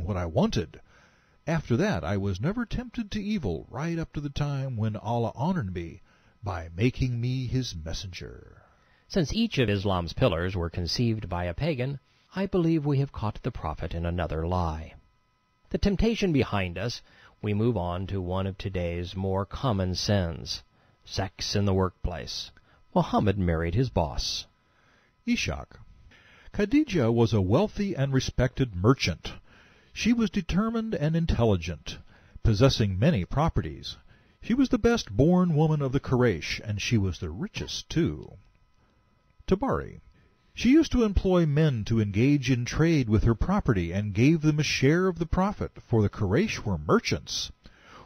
what I wanted. After that I was never tempted to evil, right up to the time when Allah honored me by making me his messenger. Since each of Islam's pillars were conceived by a pagan, I believe we have caught the prophet in another lie. The temptation behind us, we move on to one of today's more common sins, sex in the workplace. Muhammad married his boss. Ishaq. Khadijah was a wealthy and respected merchant. She was determined and intelligent, possessing many properties. She was the best-born woman of the Quraysh, and she was the richest, too. Tabari. She used to employ men to engage in trade with her property, and gave them a share of the profit, for the Quraysh were merchants.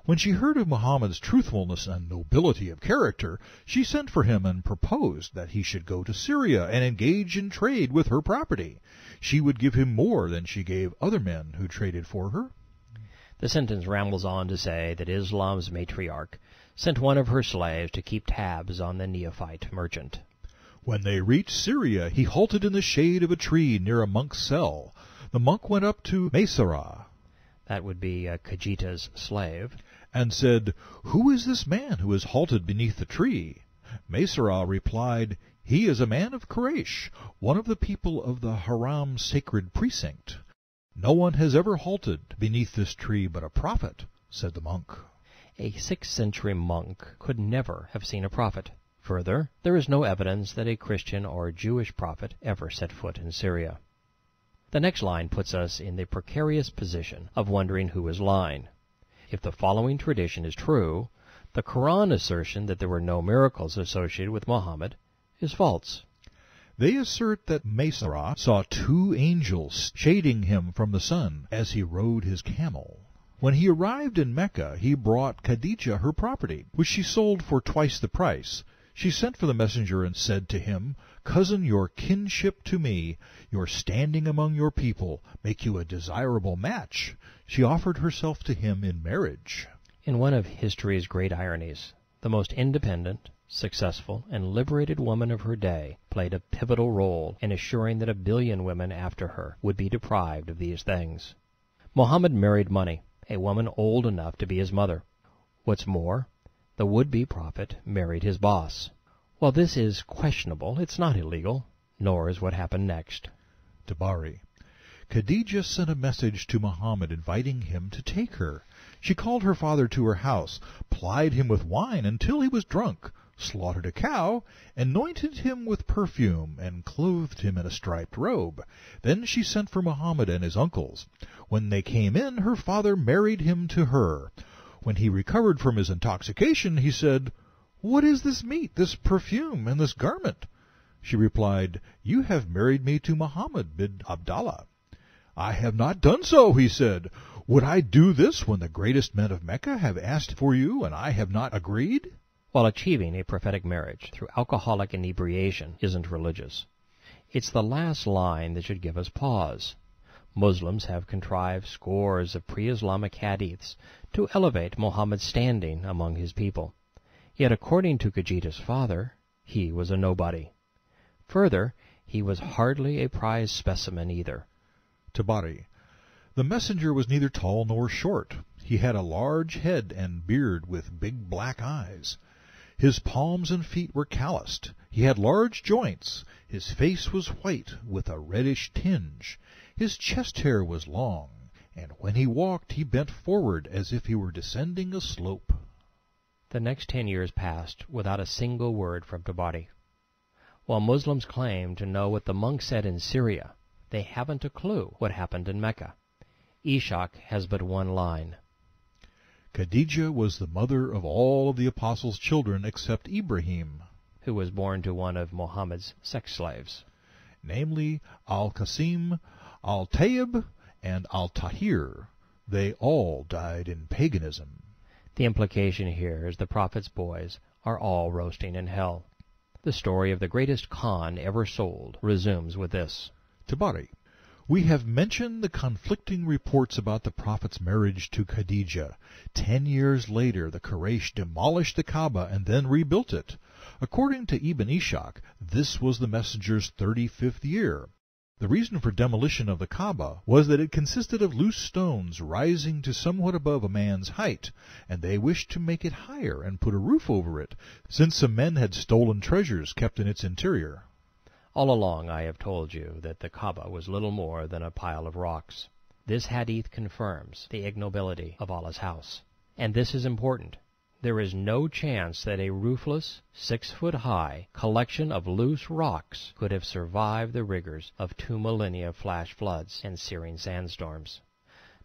When she heard of Muhammad's truthfulness and nobility of character, she sent for him and proposed that he should go to Syria and engage in trade with her property. She would give him more than she gave other men who traded for her. The sentence rambles on to say that Islam's matriarch sent one of her slaves to keep tabs on the neophyte merchant. When they reached Syria, he halted in the shade of a tree near a monk's cell. The monk went up to Maysara, that would be Khajija's slave, and said, "Who is this man who has halted beneath the tree?" Maysara replied, "He is a man of Quraysh, one of the people of the Haram sacred precinct. No one has ever halted beneath this tree but a prophet," said the monk. A 6th century monk could never have seen a prophet. Further, there is no evidence that a Christian or Jewish prophet ever set foot in Syria. The next line puts us in the precarious position of wondering who is lying. If the following tradition is true, the Quran assertion that there were no miracles associated with Muhammad is false. They assert that Maysara saw 2 angels shading him from the sun as he rode his camel. When he arrived in Mecca, he brought Khadijah her property, which she sold for twice the price. She sent for the messenger and said to him, "Cousin, your kinship to me, your standing among your people, make you a desirable match." She offered herself to him in marriage. In one of history's great ironies, the most independent, successful, and liberated woman of her day played a pivotal role in assuring that 1 billion women after her would be deprived of these things. Muhammad married money, a woman old enough to be his mother. What's more, the would-be prophet married his boss. While this is questionable, it's not illegal, nor is what happened next. Tabari. Khadijah sent a message to Muhammad inviting him to take her. She called her father to her house, plied him with wine until he was drunk, slaughtered a cow, anointed him with perfume, and clothed him in a striped robe. Then she sent for Muhammad and his uncles. When they came in, her father married him to her. When he recovered from his intoxication, he said, "What is this meat, this perfume, and this garment?" She replied, "You have married me to Muhammad bin Abdallah." "I have not done so," he said. "Would I do this when the greatest men of Mecca have asked for you, and I have not agreed?" While achieving a prophetic marriage through alcoholic inebriation isn't religious, it's the last line that should give us pause. Muslims have contrived scores of pre-Islamic hadiths to elevate Muhammad's standing among his people. Yet according to Khajija's father, he was a nobody. Further, he was hardly a prize specimen either. Tabari. The messenger was neither tall nor short. He had a large head and beard with big black eyes. His palms and feet were calloused. He had large joints. His face was white with a reddish tinge. His chest hair was long, and when he walked he bent forward as if he were descending a slope. The next 10 years passed without a single word from Tabari. While Muslims claim to know what the monk said in Syria, they haven't a clue what happened in Mecca. Ishaq has but one line. Khadijah was the mother of all of the apostles' children except Ibrahim, who was born to one of Muhammad's sex slaves, namely Al-Qasim, Al-Tayyib, and Al-Tahir. They all died in paganism. The implication here is the prophet's boys are all roasting in hell. The story of the greatest Khan ever sold resumes with this. Tabari. We have mentioned the conflicting reports about the prophet's marriage to Khadijah. 10 years later, the Quraysh demolished the Kaaba and then rebuilt it. According to Ibn Ishaq, this was the messenger's 35th year. The reason for demolition of the Kaaba was that it consisted of loose stones rising to somewhat above a man's height, and they wished to make it higher and put a roof over it, since some men had stolen treasures kept in its interior. All along I have told you that the Kaaba was little more than a pile of rocks. This hadith confirms the ignobility of Allah's house. And this is important. There is no chance that a roofless, 6-foot-high collection of loose rocks could have survived the rigors of 2 millennia of flash floods and searing sandstorms.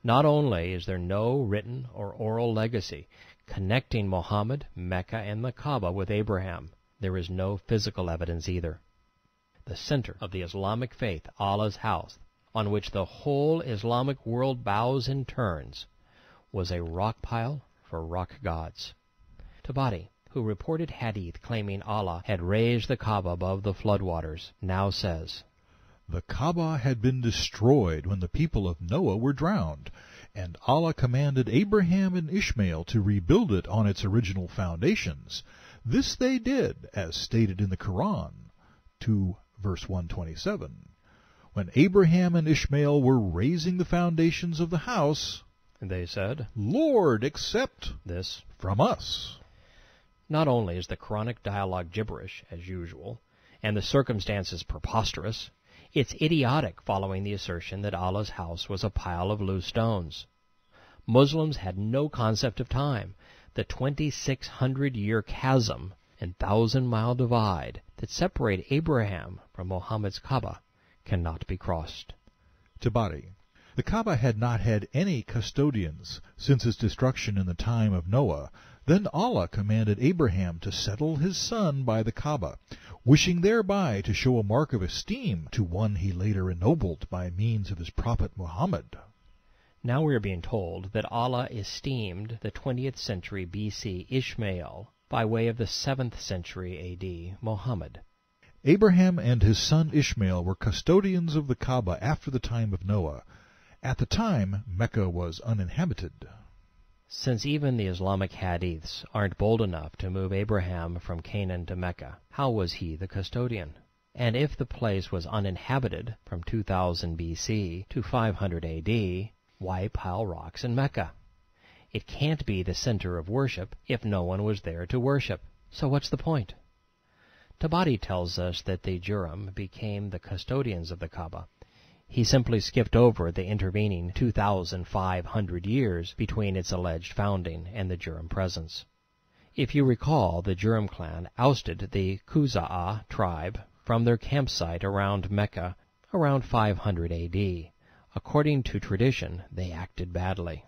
Not only is there no written or oral legacy connecting Muhammad, Mecca, and the Kaaba with Abraham, there is no physical evidence either. The center of the Islamic faith, Allah's house, on which the whole Islamic world bows and turns, was a rock pile for rock gods. Tabari, who reported hadith claiming Allah had raised the Kaaba above the floodwaters, now says, "The Kaaba had been destroyed when the people of Noah were drowned, and Allah commanded Abraham and Ishmael to rebuild it on its original foundations. This they did, as stated in the Quran, 2 verse 127. When Abraham and Ishmael were raising the foundations of the house, they said, 'Lord, accept this from us.'" Not only is the Quranic dialogue gibberish, as usual, and the circumstances preposterous, it's idiotic following the assertion that Allah's house was a pile of loose stones. Muslims had no concept of time. The 2,600-year chasm and 1,000-mile divide that separate Abraham from Muhammad's Kaaba cannot be crossed. Tabari. The Kaaba had not had any custodians since its destruction in the time of Noah. Then Allah commanded Abraham to settle his son by the Kaaba, wishing thereby to show a mark of esteem to one he later ennobled by means of his prophet Muhammad. Now we are being told that Allah esteemed the 20th century B.C. Ishmael by way of the 7th century A.D. Muhammad. Abraham and his son Ishmael were custodians of the Kaaba after the time of Noah. At the time, Mecca was uninhabited. Since even the Islamic hadiths aren't bold enough to move Abraham from Canaan to Mecca, how was he the custodian? And if the place was uninhabited from 2000 B.C. to 500 A.D., why pile rocks in Mecca? It can't be the center of worship if no one was there to worship. So what's the point? Tabari tells us that the Jurham became the custodians of the Kaaba. He simply skipped over the intervening 2,500 years between its alleged founding and the Jurham presence. If you recall, the Jurham clan ousted the Khuza'ah tribe from their campsite around Mecca around 500 A.D. According to tradition, they acted badly.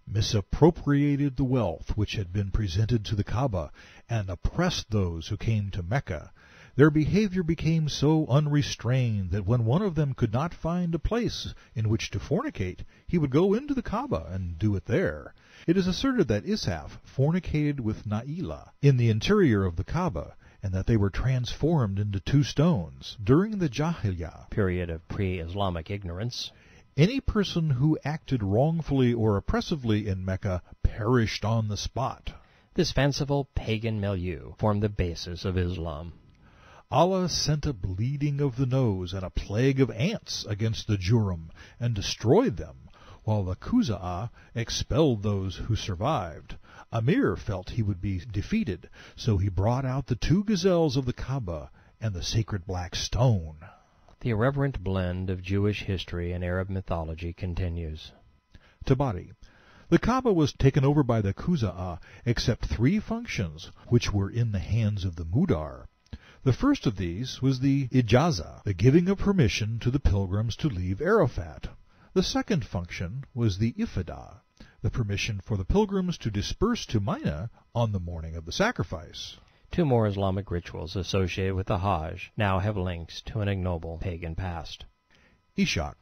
Misappropriated the wealth which had been presented to the Kaaba, and oppressed those who came to Mecca. Their behavior became so unrestrained that when one of them could not find a place in which to fornicate, he would go into the Kaaba and do it there. It is asserted that Isaf fornicated with Na'ilah in the interior of the Kaaba, and that they were transformed into 2 stones. During the Jahiliyyah period of pre-Islamic ignorance, any person who acted wrongfully or oppressively in Mecca perished on the spot. This fanciful pagan milieu formed the basis of Islam. Allah sent a bleeding of the nose and a plague of ants against the Jurham and destroyed them, while the Khuza'ah expelled those who survived. Amir felt he would be defeated, so he brought out the 2 gazelles of the Kaaba and the sacred black stone. The irreverent blend of Jewish history and Arab mythology continues. Tabari. The Kaaba was taken over by the Khuza'ah, except 3 functions, which were in the hands of the Mudar. The first of these was the Ijaza, the giving of permission to the pilgrims to leave Arafat. The second function was the Ifadah, the permission for the pilgrims to disperse to Mina on the morning of the sacrifice. 2 more Islamic rituals associated with the Hajj now have links to an ignoble pagan past. Ishaq.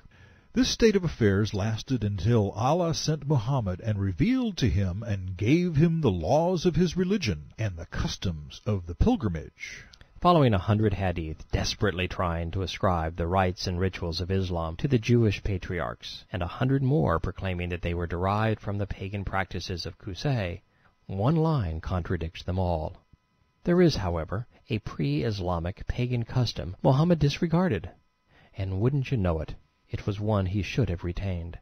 This state of affairs lasted until Allah sent Muhammad and revealed to him and gave him the laws of his religion and the customs of the pilgrimage. Following 100 hadith desperately trying to ascribe the rites and rituals of Islam to the Jewish patriarchs, and 100 more proclaiming that they were derived from the pagan practices of Qusay, one line contradicts them all. There is, however, a pre-Islamic pagan custom Muhammad disregarded, and wouldn't you know it, it was one he should have retained.